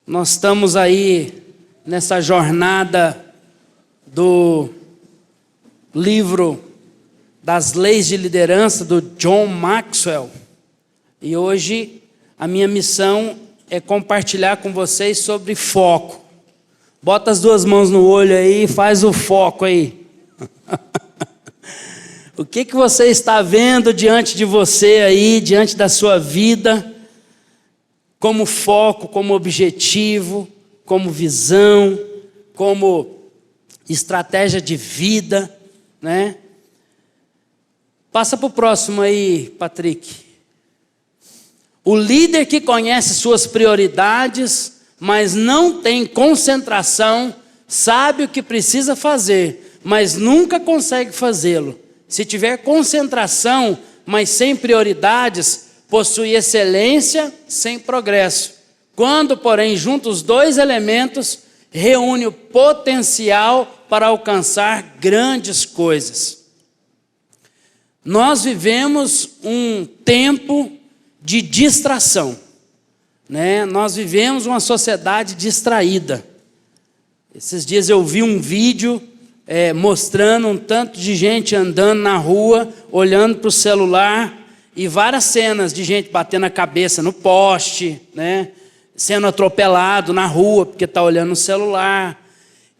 Nós estamos aí nessa jornada do livro das leis de liderança do John Maxwell. E hoje a minha missão é compartilhar com vocês sobre foco. Bota as duas mãos no olho aí e faz o foco aí. O que você está vendo diante de você aí, diante da sua vida, como foco, como objetivo, como visão, como estratégia de vida, né? Passa para o próximo aí, Patrick. O líder que conhece suas prioridades, mas não tem concentração, sabe o que precisa fazer, mas nunca consegue fazê-lo. Se tiver concentração, mas sem prioridades, possui excelência sem progresso. Quando, porém, junta os dois elementos, reúne o potencial para alcançar grandes coisas. Nós vivemos um tempo de distração, né? Nós vivemos uma sociedade distraída. Esses dias eu vi um vídeo mostrando um tanto de gente andando na rua, olhando para o celular, e várias cenas de gente batendo a cabeça no poste, né? Sendo atropelado na rua porque está olhando no celular.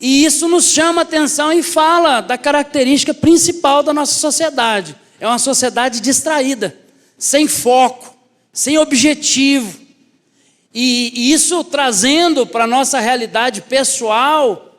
E isso nos chama a atenção e fala da característica principal da nossa sociedade. É uma sociedade distraída, sem foco, sem objetivo. E isso trazendo para a nossa realidade pessoal,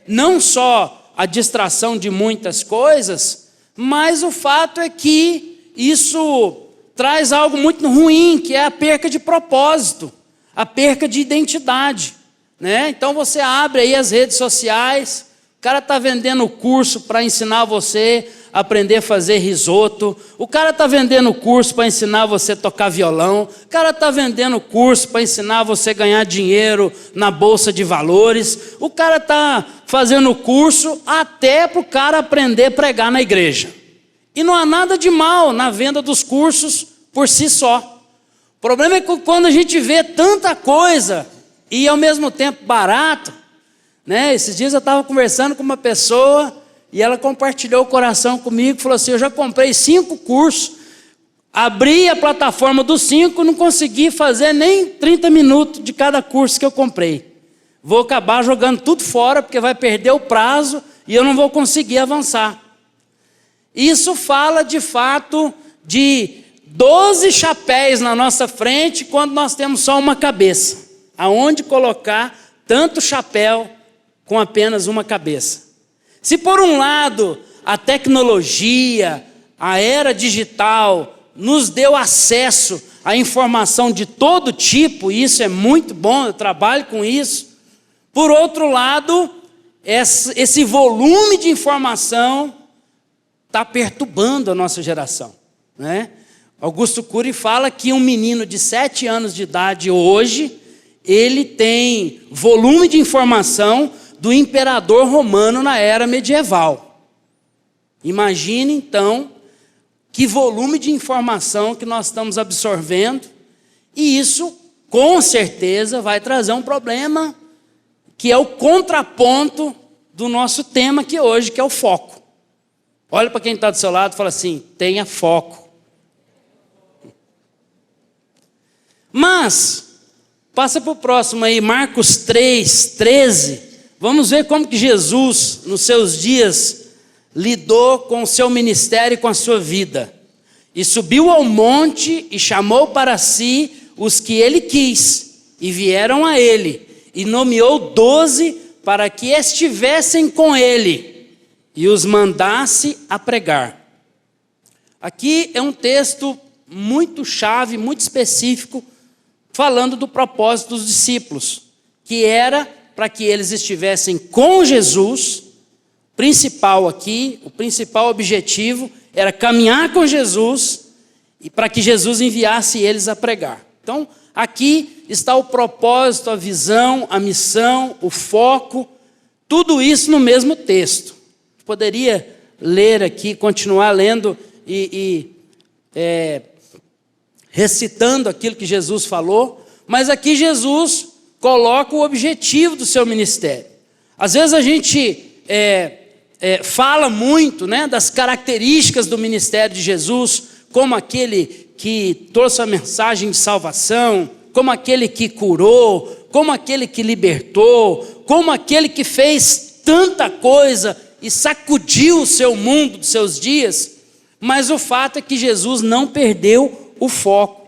não só a distração de muitas coisas, mas o fato é que isso traz algo muito ruim, que é a perca de propósito, a perca de identidade, né? Então você abre aí as redes sociais, o cara está vendendo curso para ensinar você a aprender a fazer risoto, o cara está vendendo curso para ensinar você a tocar violão, o cara está vendendo curso para ensinar você a ganhar dinheiro na bolsa de valores, o cara está fazendo curso até para o cara aprender a pregar na igreja. E não há nada de mal na venda dos cursos por si só. O problema é que quando a gente vê tanta coisa e ao mesmo tempo barato, né? Esses dias eu estava conversando com uma pessoa e ela compartilhou o coração comigo, falou assim: eu já comprei 5 cursos, abri a plataforma dos 5, não consegui fazer nem 30 minutos de cada curso que eu comprei. Vou acabar jogando tudo fora porque vai perder o prazo e eu não vou conseguir avançar. Isso fala de fato de 12 chapéus na nossa frente quando nós temos só uma cabeça. Aonde colocar tanto chapéu com apenas uma cabeça? Se por um lado a tecnologia, a era digital nos deu acesso à informação de todo tipo, e isso é muito bom, eu trabalho com isso. Por outro lado, esse volume de informação está perturbando a nossa geração, né? Augusto Cury fala que um menino de 7 anos de idade hoje, ele tem volume de informação do imperador romano na era medieval. Imagine então que volume de informação que nós estamos absorvendo, e isso com certeza vai trazer um problema que é o contraponto do nosso tema aqui hoje, que é o foco. Olha para quem está do seu lado e fala assim: tenha foco. Mas, passa para o próximo aí, Marcos 3:13. Vamos ver como que Jesus, nos seus dias, lidou com o seu ministério e com a sua vida. E subiu ao monte e chamou para si os que ele quis, e vieram a ele, e nomeou 12 para que estivessem com ele, e os mandasse a pregar. Aqui é um texto muito chave, muito específico, falando do propósito dos discípulos, que era para que eles estivessem com Jesus. Principal aqui, o principal objetivo era caminhar com Jesus e para que Jesus enviasse eles a pregar. Então, aqui está o propósito, a visão, a missão, o foco, tudo isso no mesmo texto. Poderia ler aqui, continuar lendo recitando aquilo que Jesus falou, mas aqui Jesus coloca o objetivo do seu ministério. Às vezes a gente fala muito, né, das características do ministério de Jesus, como aquele que trouxe a mensagem de salvação, como aquele que curou, como aquele que libertou, como aquele que fez tanta coisa e sacudiu o seu mundo dos seus dias. Mas o fato é que Jesus não perdeu o foco.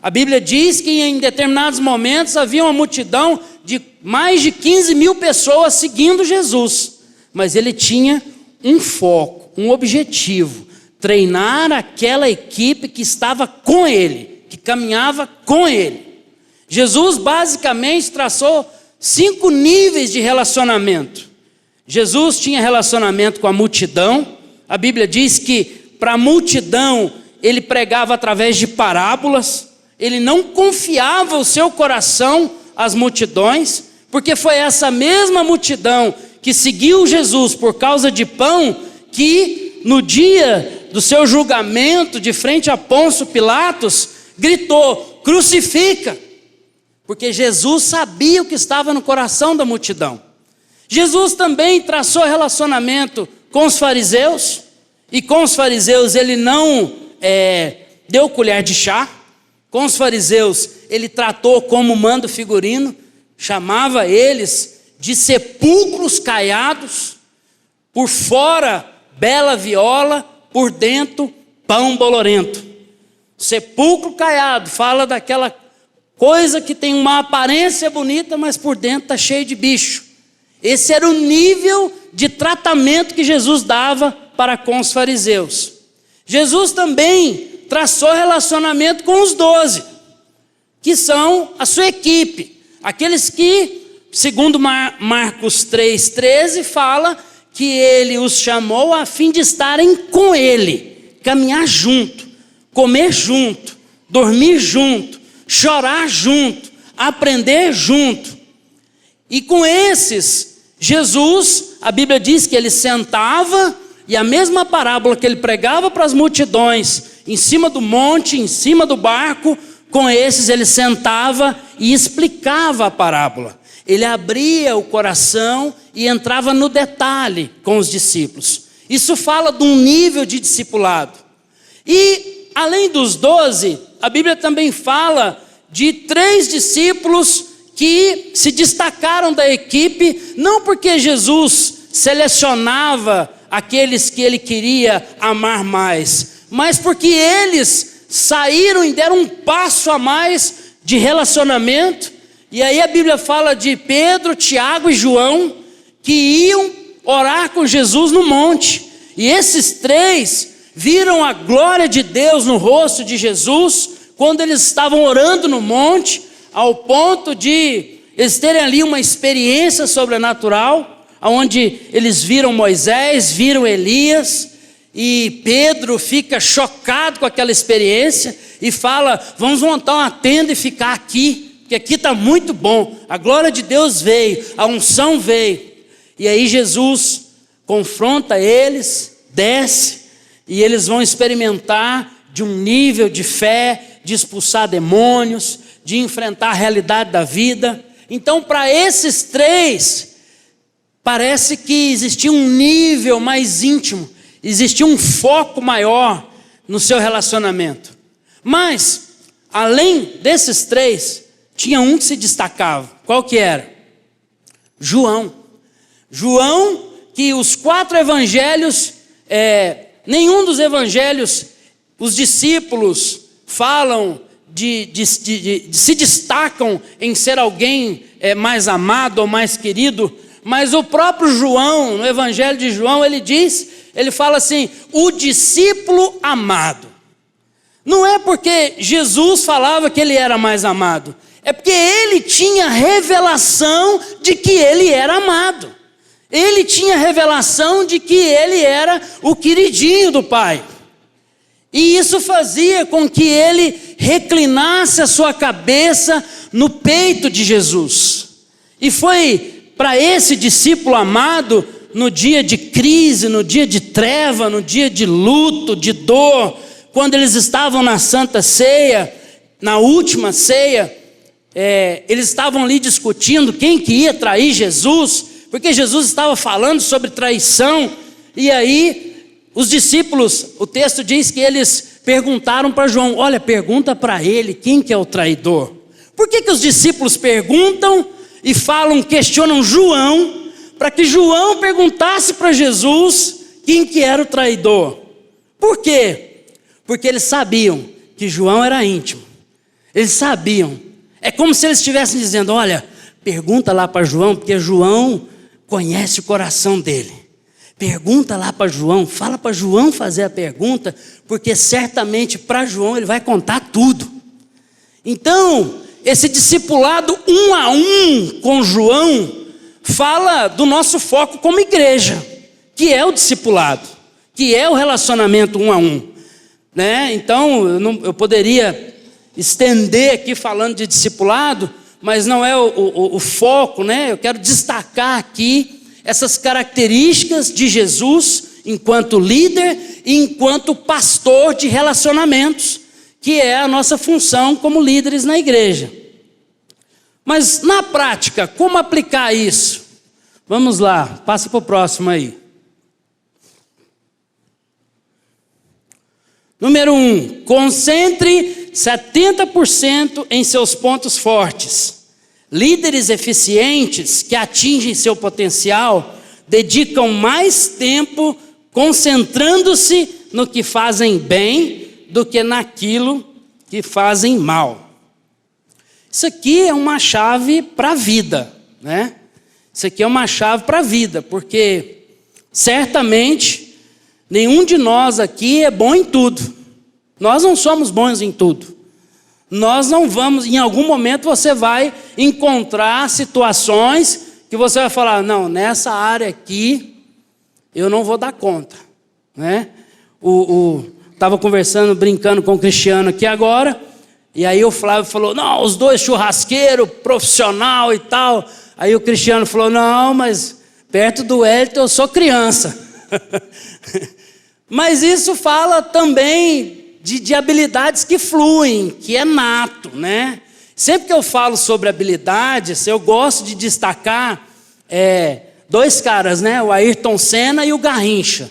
A Bíblia diz que em determinados momentos havia uma multidão de mais de 15 mil pessoas seguindo Jesus. Mas ele tinha um foco, um objetivo: treinar aquela equipe que estava com ele, que caminhava com ele. Jesus basicamente traçou 5 níveis de relacionamento. Jesus tinha relacionamento com a multidão. A Bíblia diz que para a multidão ele pregava através de parábolas. Ele não confiava o seu coração às multidões, porque foi essa mesma multidão que seguiu Jesus por causa de pão, que no dia do seu julgamento de frente a Pôncio Pilatos, gritou: crucifica, porque Jesus sabia o que estava no coração da multidão. Jesus também traçou relacionamento com os fariseus, e com os fariseus ele não deu colher de chá. Com os fariseus ele tratou como manda o figurino, chamava eles de sepulcros caiados, por fora bela viola, por dentro pão bolorento. Sepulcro caiado fala daquela coisa que tem uma aparência bonita, mas por dentro está cheio de bicho. Esse era o nível de tratamento que Jesus dava para com os fariseus. Jesus também traçou relacionamento com os 12, que são a sua equipe, aqueles que, segundo Marcos 3,13, fala que ele os chamou a fim de estarem com ele, caminhar junto, comer junto, dormir junto, chorar junto, aprender junto. E com esses, Jesus, a Bíblia diz que ele sentava, e a mesma parábola que ele pregava para as multidões, em cima do monte, em cima do barco, com esses ele sentava e explicava a parábola. Ele abria o coração e entrava no detalhe com os discípulos. Isso fala de um nível de discipulado. E além dos 12, a Bíblia também fala de 3 discípulos que se destacaram da equipe, não porque Jesus selecionava aqueles que ele queria amar mais, mas porque eles saíram e deram um passo a mais de relacionamento. E aí a Bíblia fala de Pedro, Tiago e João, que iam orar com Jesus no monte. E esses 3 viram a glória de Deus no rosto de Jesus, quando eles estavam orando no monte, ao ponto de eles terem ali uma experiência sobrenatural, onde eles viram Moisés, viram Elias, e Pedro fica chocado com aquela experiência e fala: vamos montar uma tenda e ficar aqui, porque aqui está muito bom, a glória de Deus veio, a unção veio. E aí Jesus confronta eles, desce, e eles vão experimentar de um nível de fé, de expulsar demônios, de enfrentar a realidade da vida. Então, para esses 3, parece que existia um nível mais íntimo, existia um foco maior no seu relacionamento. Mas, além desses 3, tinha um que se destacava. Qual que era? João. João, que os 4 evangelhos, nenhum dos evangelhos, os discípulos falam se destacam em ser alguém mais amado ou mais querido. Mas o próprio João, no Evangelho de João, ele fala assim: o discípulo amado. Não é porque Jesus falava que ele era mais amado, é porque ele tinha revelação de que ele era amado. Ele tinha revelação de que ele era o queridinho do Pai. E isso fazia com que ele reclinasse a sua cabeça no peito de Jesus. E foi para esse discípulo amado, no dia de crise, no dia de treva, no dia de luto, de dor, quando eles estavam na Santa Ceia, na última ceia, eles estavam ali discutindo quem que ia trair Jesus, porque Jesus estava falando sobre traição, e aí os discípulos, o texto diz que eles perguntaram para João, olha, pergunta para ele quem que é o traidor. Por que os discípulos perguntam e questionam João, para que João perguntasse para Jesus quem que era o traidor? Por quê? Porque eles sabiam que João era íntimo, eles sabiam, é como se eles estivessem dizendo, olha, pergunta lá para João, porque João conhece o coração dele, pergunta lá para João, fala para João fazer a pergunta, porque certamente para João ele vai contar tudo. Então, esse discipulado 1 a 1 com João, fala do nosso foco como igreja, que é o discipulado, que é o relacionamento 1 a 1, né? Então, eu poderia estender aqui falando de discipulado, mas não é o foco, né? Eu quero destacar aqui essas características de Jesus enquanto líder e enquanto pastor de relacionamentos, que é a nossa função como líderes na igreja. Mas na prática, como aplicar isso? Vamos lá, passa para o próximo aí. Número 1, concentre 70% em seus pontos fortes. Líderes eficientes que atingem seu potencial dedicam mais tempo concentrando-se no que fazem bem do que naquilo que fazem mal. Isso aqui é uma chave para a vida, né? Isso aqui é uma chave para a vida, porque certamente nenhum de nós aqui é bom em tudo. Nós não somos bons em tudo. Nós não vamos, em algum momento você vai encontrar situações que você vai falar, não, nessa área aqui eu não vou dar conta, né? Estava conversando, brincando com o Cristiano aqui agora, e aí o Flávio falou, não, os dois churrasqueiro, profissional e tal. Aí o Cristiano falou, não, mas perto do Hélito eu sou criança. Mas isso fala também de habilidades que fluem, que é nato, né? Sempre que eu falo sobre habilidades, eu gosto de destacar dois caras, né? O Ayrton Senna e o Garrincha.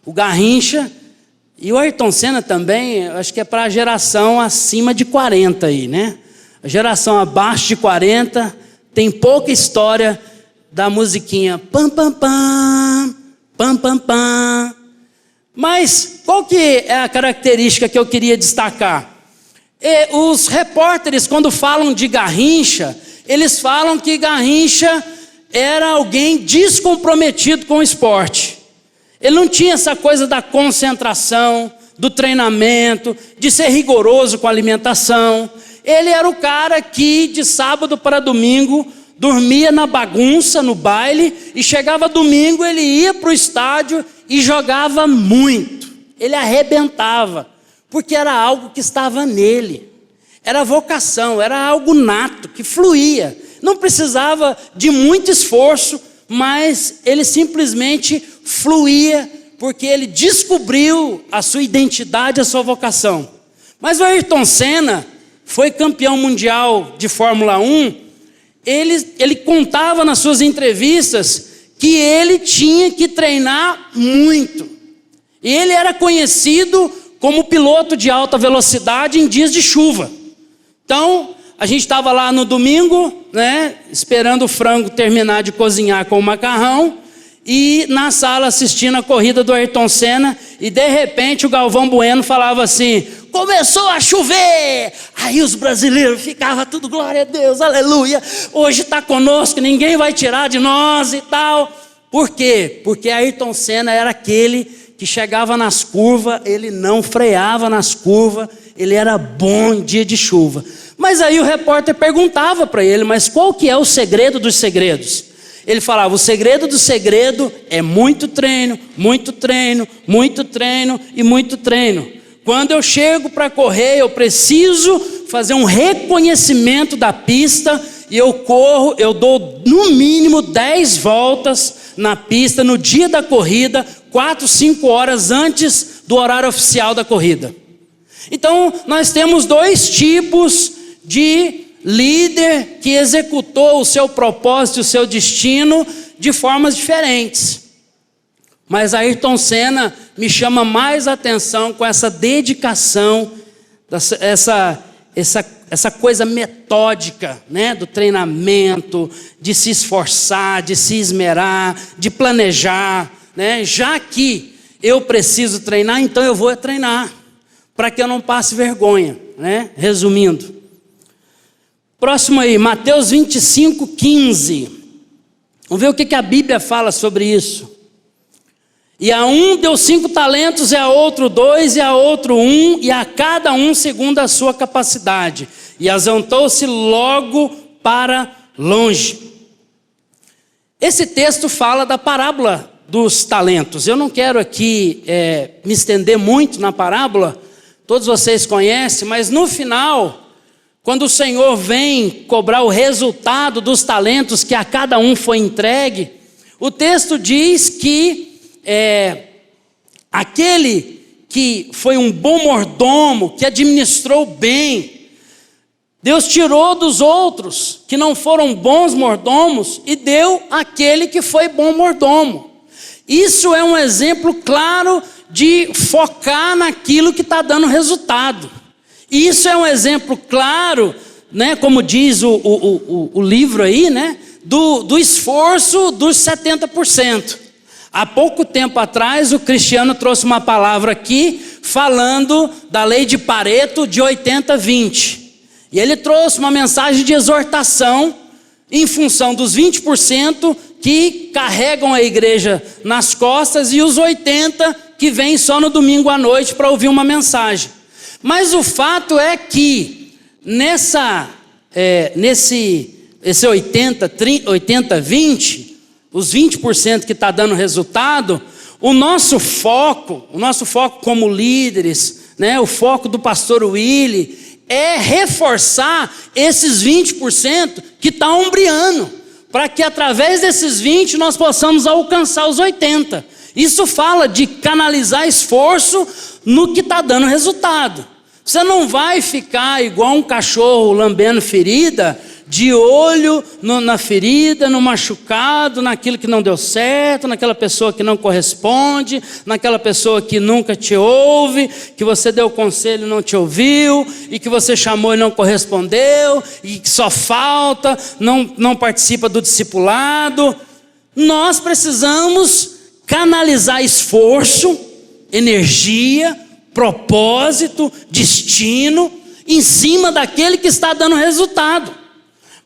O Garrincha e o Ayrton Senna também, acho que é para a geração acima de 40 aí, né? A geração abaixo de 40 tem pouca história da musiquinha pam pam pam, pam pam pam. Mas qual que é a característica que eu queria destacar? Os repórteres, quando falam de Garrincha, eles falam que Garrincha era alguém descomprometido com o esporte. Ele não tinha essa coisa da concentração, do treinamento, de ser rigoroso com a alimentação. Ele era o cara que de sábado para domingo dormia na bagunça, no baile, e chegava domingo, ele ia para o estádio e jogava muito. Ele arrebentava, porque era algo que estava nele. Era vocação, era algo nato, que fluía. Não precisava de muito esforço, mas ele simplesmente fluía, porque ele descobriu a sua identidade, a sua vocação. Mas o Ayrton Senna foi campeão mundial de Fórmula 1, ele contava nas suas entrevistas que ele tinha que treinar muito. Ele era conhecido como piloto de alta velocidade em dias de chuva. Então, a gente estava lá no domingo, né, esperando o frango terminar de cozinhar com o macarrão, e na sala assistindo a corrida do Ayrton Senna, e de repente o Galvão Bueno falava assim, começou a chover, aí os brasileiros ficavam tudo, glória a Deus, aleluia, hoje está conosco, ninguém vai tirar de nós e tal. Por quê? Porque Ayrton Senna era aquele que chegava nas curvas, ele não freava nas curvas, ele era bom em dia de chuva. Mas aí o repórter perguntava para ele, mas qual que é o segredo dos segredos? Ele falava, o segredo do segredo é muito treino, muito treino, muito treino e muito treino. Quando eu chego para correr, eu preciso fazer um reconhecimento da pista, e eu corro, eu dou no mínimo 10 voltas na pista no dia da corrida, 4, 5 horas antes do horário oficial da corrida. Então, nós temos dois tipos de líder que executou o seu propósito, o seu destino de formas diferentes. Mas Ayrton Senna me chama mais atenção com essa dedicação, essa coisa metódica, né, do treinamento, de se esforçar, de se esmerar, de planejar, né? Já que eu preciso treinar, então eu vou treinar, para que eu não passe vergonha, né? Resumindo. Próximo aí, Mateus 25:15. Vamos ver o que a Bíblia fala sobre isso. E a um deu 5 talentos, e a outro 2, e a outro 1, e a cada um segundo a sua capacidade. E ausentou-se logo para longe. Esse texto fala da parábola dos talentos. Eu não quero aqui me estender muito na parábola, todos vocês conhecem, mas no final, quando o Senhor vem cobrar o resultado dos talentos que a cada um foi entregue, o texto diz que aquele que foi um bom mordomo, que administrou bem, Deus tirou dos outros que não foram bons mordomos e deu àquele que foi bom mordomo. Isso é um exemplo claro de focar naquilo que está dando resultado. Isso é um exemplo claro, né, como diz o livro aí, né, do esforço dos 70%. Há pouco tempo atrás, o Cristiano trouxe uma palavra aqui, falando da lei de Pareto de 80-20. E ele trouxe uma mensagem de exortação, em função dos 20% que carregam a igreja nas costas, e os 80% que vêm só no domingo à noite para ouvir uma mensagem. Mas o fato é que, nesse 80-20%, os 20% que está dando resultado, o nosso foco como líderes, né, o foco do pastor Willy, é reforçar esses 20% que está ombreando, para que através desses 20% nós possamos alcançar os 80%. Isso fala de canalizar esforço no que está dando resultado. Você não vai ficar igual um cachorro lambendo ferida, de olho na ferida, no machucado, naquilo que não deu certo, naquela pessoa que não corresponde, naquela pessoa que nunca te ouve, que você deu conselho e não te ouviu, e que você chamou e não correspondeu, e que só falta, não participa do discipulado. Nós precisamos canalizar esforço, energia, propósito, destino, em cima daquele que está dando resultado.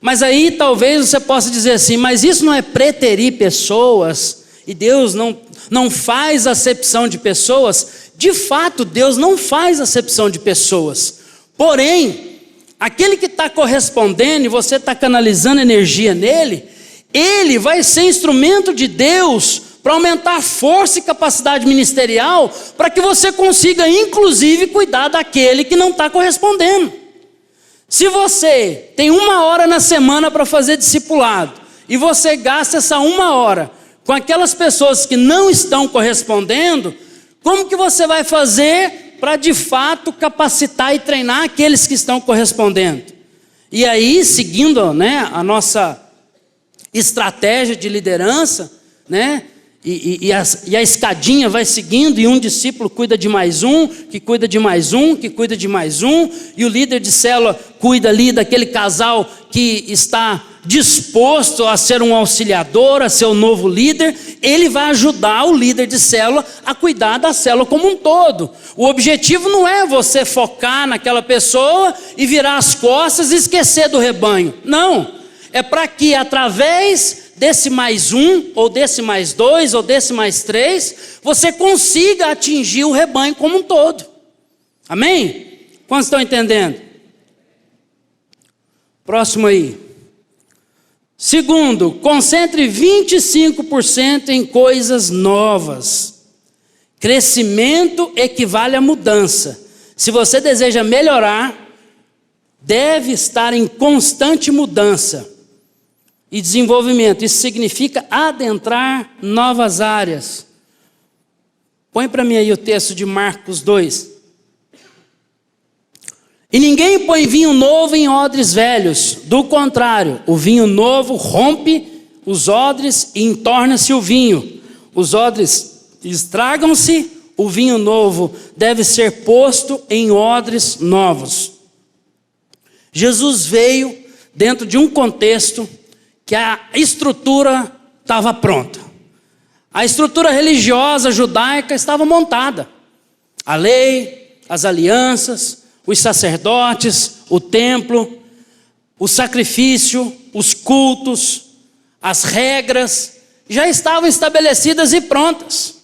Mas aí talvez você possa dizer assim, mas isso não é preterir pessoas, e Deus não faz acepção de pessoas? De fato, Deus não faz acepção de pessoas. Porém, aquele que está correspondendo e você está canalizando energia nele, ele vai ser instrumento de Deus para aumentar a força e capacidade ministerial, para que você consiga inclusive cuidar daquele que não está correspondendo. Se você tem 1 hora na semana para fazer discipulado, e você gasta essa 1 hora com aquelas pessoas que não estão correspondendo, como que você vai fazer para de fato capacitar e treinar aqueles que estão correspondendo? E aí, seguindo, né, a nossa estratégia de liderança, né, e a escadinha vai seguindo, e um discípulo cuida de mais um, que cuida de mais um, que cuida de mais um, e o líder de célula cuida ali daquele casal que está disposto a ser um auxiliador, a ser um novo líder. Ele vai ajudar o líder de célula a cuidar da célula como um todo. O objetivo não é você focar naquela pessoa e virar as costas e esquecer do rebanho. Não, é para que através desse mais um, ou desse mais 2, ou desse mais 3, você consiga atingir o rebanho como um todo. Amém? Quantos estão entendendo? Próximo aí. Segundo, concentre 25% em coisas novas. Crescimento equivale a mudança. Se você deseja melhorar, deve estar em constante mudança e desenvolvimento. Isso significa adentrar novas áreas. Põe para mim aí o texto de Marcos 2. E ninguém põe vinho novo em odres velhos. Do contrário, o vinho novo rompe os odres e entorna-se o vinho. Os odres estragam-se, o vinho novo deve ser posto em odres novos. Jesus veio dentro de um contexto que a estrutura estava pronta. A estrutura religiosa judaica estava montada. A lei, as alianças, os sacerdotes, o templo, o sacrifício, os cultos, as regras já estavam estabelecidas e prontas.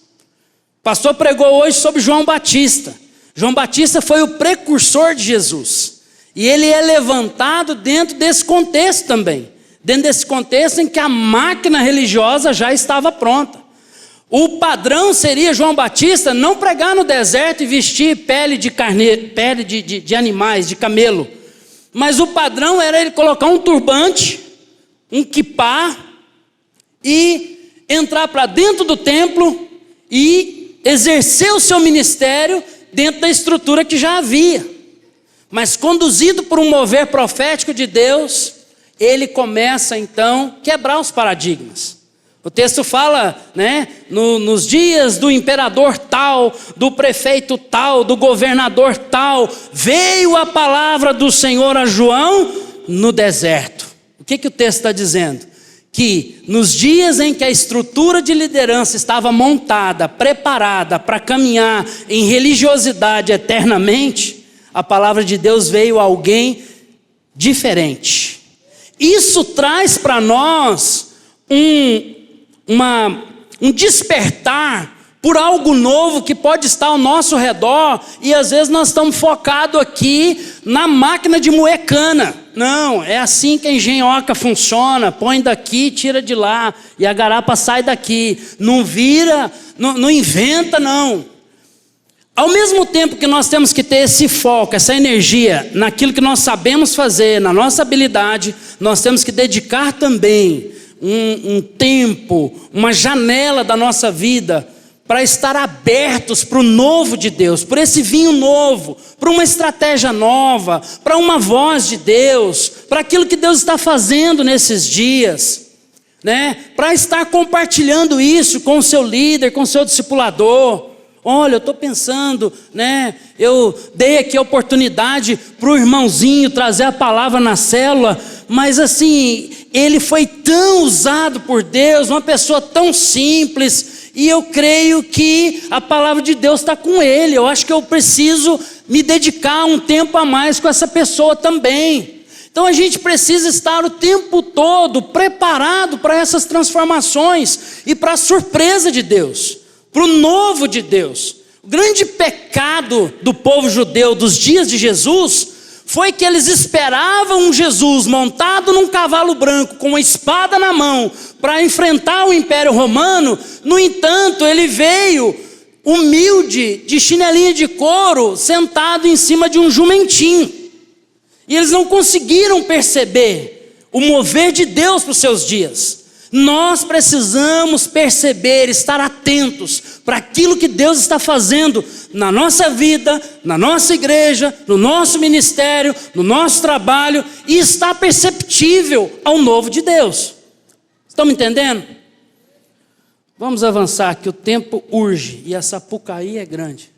O pastor pregou hoje sobre João Batista. João Batista foi o precursor de Jesus. E ele é levantado dentro desse contexto também. Dentro desse contexto em que a máquina religiosa já estava pronta. O padrão seria João Batista não pregar no deserto e vestir pele de carneiro, pele de animais, de camelo. Mas o padrão era ele colocar um turbante, um quipá, e entrar para dentro do templo e exercer o seu ministério dentro da estrutura que já havia. Mas conduzido por um mover profético de Deus, ele começa então a quebrar os paradigmas. O texto fala, nos dias do imperador tal, do prefeito tal, do governador tal, veio a palavra do Senhor a João no deserto. O que o texto está dizendo? Que nos dias em que a estrutura de liderança estava montada, preparada para caminhar em religiosidade eternamente, a palavra de Deus veio a alguém diferente. Isso traz para nós um despertar por algo novo que pode estar ao nosso redor, e às vezes nós estamos focados aqui na máquina de moer cana. Não, é assim que a engenhoca funciona, põe daqui, tira de lá, e a garapa sai daqui, não vira, não inventa não. Ao mesmo tempo que nós temos que ter esse foco, essa energia naquilo que nós sabemos fazer, na nossa habilidade, nós temos que dedicar também um tempo, uma janela da nossa vida para estar abertos para o novo de Deus, por esse vinho novo, para uma estratégia nova, para uma voz de Deus, para aquilo que Deus está fazendo nesses dias, para estar compartilhando isso com o seu líder, com o seu discipulador. Olha, eu estou pensando, eu dei aqui a oportunidade para o irmãozinho trazer a palavra na célula, mas assim, ele foi tão usado por Deus, uma pessoa tão simples, e eu creio que a palavra de Deus está com ele. Eu acho que eu preciso me dedicar um tempo a mais com essa pessoa também. Então a gente precisa estar o tempo todo preparado para essas transformações e para a surpresa de Deus, para o novo de Deus. O grande pecado do povo judeu dos dias de Jesus foi que eles esperavam um Jesus montado num cavalo branco, com uma espada na mão, para enfrentar o Império Romano. No entanto, ele veio humilde, de chinelinha de couro, sentado em cima de um jumentinho. E eles não conseguiram perceber o mover de Deus para os seus dias. Nós precisamos perceber, estar atentos para aquilo que Deus está fazendo na nossa vida, na nossa igreja, no nosso ministério, no nosso trabalho, e estar perceptível ao novo de Deus. Estão me entendendo? Vamos avançar, que o tempo urge e a Sapucaí é grande.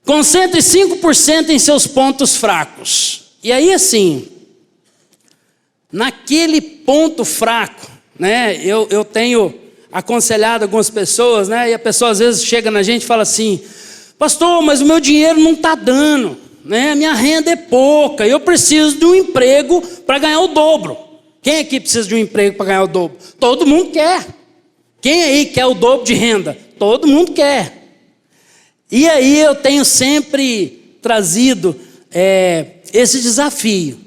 Concentre 5% em seus pontos fracos. E aí assim, naquele ponto fraco, eu tenho aconselhado algumas pessoas, e a pessoa às vezes chega na gente e fala assim: pastor, mas o meu dinheiro não está dando, a minha renda é pouca, eu preciso de um emprego para ganhar o dobro. Quem aqui precisa de um emprego para ganhar o dobro? Todo mundo quer. Quem aí quer o dobro de renda? Todo mundo quer. E aí eu tenho sempre trazido esse desafio.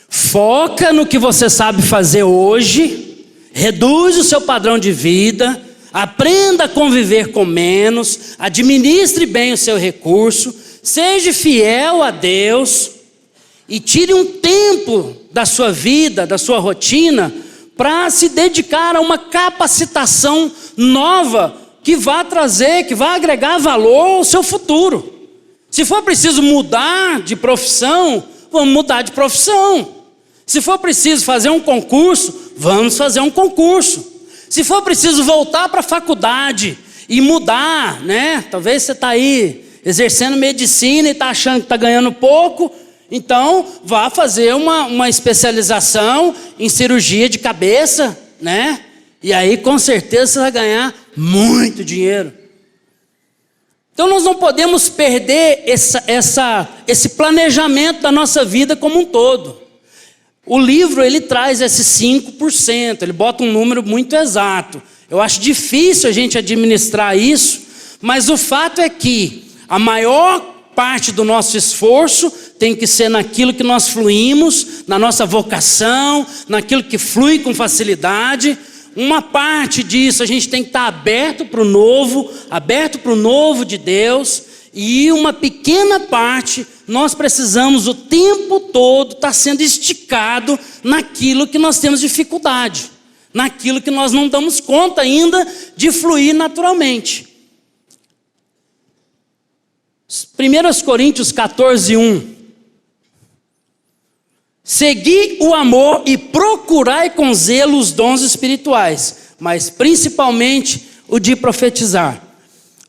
Foca no que você sabe fazer hoje, reduz o seu padrão de vida, aprenda a conviver com menos, administre bem o seu recurso, seja fiel a Deus e tire um tempo da sua vida, da sua rotina, para se dedicar a uma capacitação nova que vai trazer, que vai agregar valor ao seu futuro. Se for preciso mudar de profissão, vamos mudar de profissão. Se for preciso fazer um concurso, vamos fazer um concurso. Se for preciso voltar para a faculdade e mudar, né? Talvez você está aí exercendo medicina e está achando que está ganhando pouco, então vá fazer uma especialização em cirurgia de cabeça, né? E aí com certeza você vai ganhar muito dinheiro. Então nós não podemos perder esse planejamento da nossa vida como um todo. O livro ele traz esse 5%, ele bota um número muito exato. Eu acho difícil a gente administrar isso, mas o fato é que a maior parte do nosso esforço tem que ser naquilo que nós fluímos, na nossa vocação, naquilo que flui com facilidade. Uma parte disso a gente tem que estar aberto para o novo de Deus, e uma pequena parte nós precisamos o tempo todo estar sendo esticado naquilo que nós temos dificuldade, naquilo que nós não damos conta ainda de fluir naturalmente. 1 Coríntios 14:1. Segui o amor e procurai com zelo os dons espirituais, mas principalmente o de profetizar.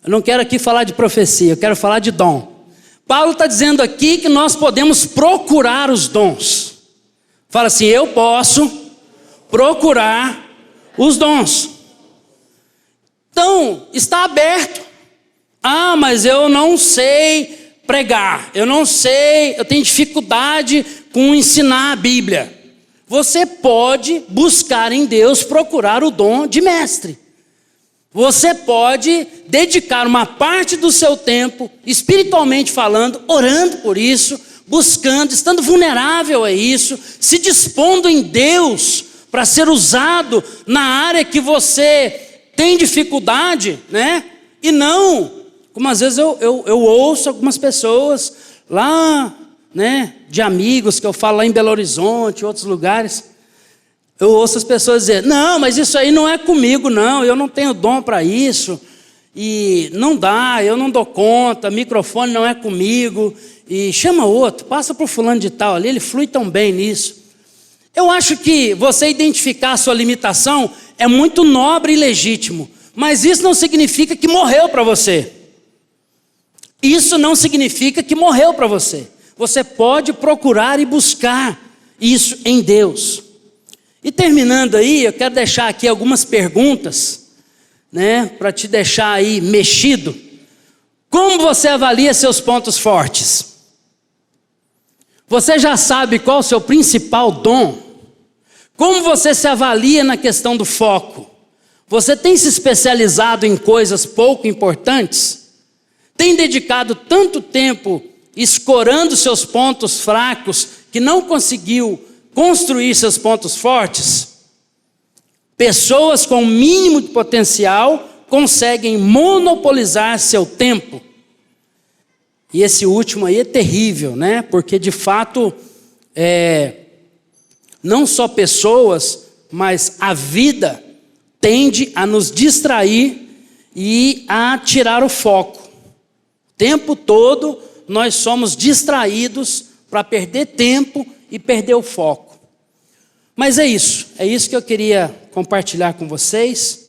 Eu não quero aqui falar de profecia, eu quero falar de dom. Paulo está dizendo aqui que nós podemos procurar os dons. Fala assim, eu posso procurar os dons. Então, está aberto. Ah, mas eu não sei pregar, eu tenho dificuldade com ensinar a Bíblia. Você pode buscar em Deus, procurar o dom de mestre. Você pode dedicar uma parte do seu tempo, espiritualmente falando, orando por isso, buscando, estando vulnerável a isso, se dispondo em Deus para ser usado na área que você tem dificuldade, né? E não, como às vezes eu ouço algumas pessoas lá, né, de amigos que eu falo lá em Belo Horizonte, outros lugares. Eu ouço as pessoas dizer, não, mas isso aí não é comigo não, eu não tenho dom para isso, e não dá, eu não dou conta, microfone não é comigo, e chama outro, passa para o fulano de tal ali, ele flui tão bem nisso. Eu acho que você identificar a sua limitação é muito nobre e legítimo, mas isso não significa que morreu para você. Isso não significa que morreu para você. Você pode procurar e buscar isso em Deus. E terminando aí, eu quero deixar aqui algumas perguntas, né, para te deixar aí mexido. Como você avalia seus pontos fortes? Você já sabe qual é o seu principal dom? Como você se avalia na questão do foco? Você tem se especializado em coisas pouco importantes? Tem dedicado tanto tempo escorando seus pontos fracos que não conseguiu construir seus pontos fortes? Pessoas com o mínimo de potencial conseguem monopolizar seu tempo. E esse último aí é terrível, né? Porque de fato, não só pessoas, mas a vida tende a nos distrair e a tirar o foco. O tempo todo nós somos distraídos para perder tempo e perder o foco. Mas é isso que eu queria compartilhar com vocês.